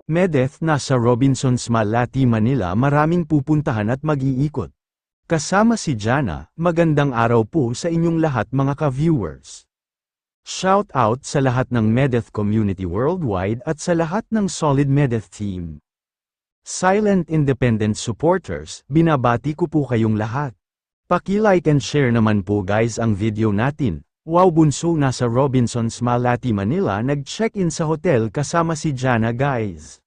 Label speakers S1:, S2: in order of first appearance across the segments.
S1: Medeth, nasa Robinsons Malati, Manila, maraming pupuntahan at mag-iikot. Kasama si Jana. Magandang araw po sa inyong lahat mga ka-viewers. Shout out sa lahat ng Medeth community worldwide at sa lahat ng solid Medeth team. Silent independent supporters, binabati ko po kayong lahat. Paki-like and share naman po guys ang video natin. Wow, bunso nasa Robinsons Malati, Manila, nag-check-in sa hotel kasama si Jana guys.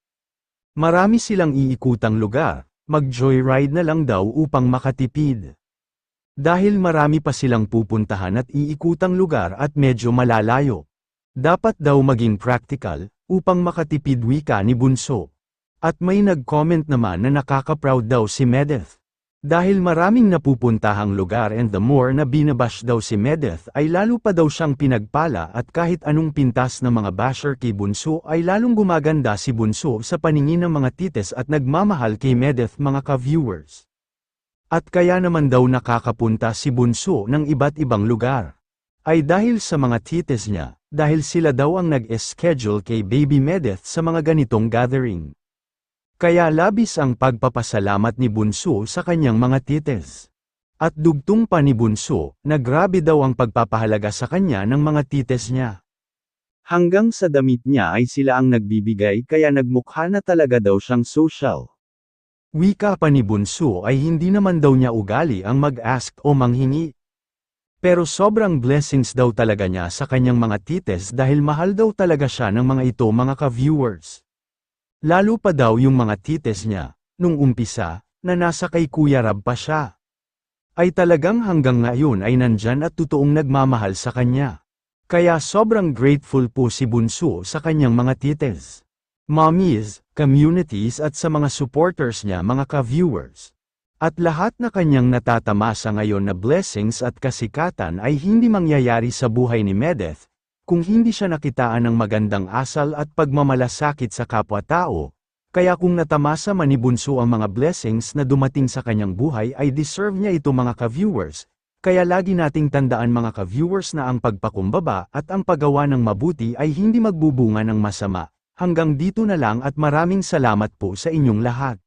S1: Marami silang iikutang lugar, mag-joyride na lang daw upang makatipid. Dahil marami pa silang pupuntahan at iikutang lugar at medyo malalayo. Dapat daw maging practical, upang makatipid, wika ni Bunso. At may nag-comment naman na nakaka-proud daw si Medeth. Dahil maraming napupuntahang lugar and the more na binabash daw si Medeth ay lalo pa daw siyang pinagpala at kahit anong pintas ng mga basher kay Bunso ay lalong gumaganda si Bunso sa paningin ng mga tites at nagmamahal kay Medeth mga ka-viewers. At kaya naman daw nakakapunta si Bunso ng iba't ibang lugar. Ay dahil sa mga tites niya, dahil sila daw ang nag-schedule kay Baby Medeth sa mga ganitong gathering. Kaya labis ang pagpapasalamat ni Bunso sa kanyang mga tites. At dugtong pa ni Bunso, na grabe daw ang pagpapahalaga sa kanya ng mga tites niya. Hanggang sa damit niya ay sila ang nagbibigay kaya nagmukha na talaga daw siyang social. Wika pa ni Bunso ay hindi naman daw niya ugali ang mag-ask o manghingi. Pero sobrang blessings daw talaga niya sa kanyang mga tites dahil mahal daw talaga siya ng mga ito mga ka-viewers. Lalo pa daw yung mga tites niya, nung umpisa, na nasa kay Kuya Rab pa siya. Ay talagang hanggang ngayon ay nandyan at totoong nagmamahal sa kanya. Kaya sobrang grateful po si Bunso sa kanyang mga tites, mommies, communities at sa mga supporters niya mga ka-viewers. At lahat na kanyang natatamasa ngayon na blessings at kasikatan ay hindi mangyayari sa buhay ni Medeth, kung hindi siya nakitaan ng magandang asal at pagmamalasakit sa kapwa-tao. Kaya kung natamasa man ni Bunso ang mga blessings na dumating sa kanyang buhay ay deserve niya ito mga ka-viewers. Kaya lagi nating tandaan mga ka-viewers na ang pagpakumbaba at ang paggawa ng mabuti ay hindi magbubunga ng masama. Hanggang dito na lang at maraming salamat po sa inyong lahat.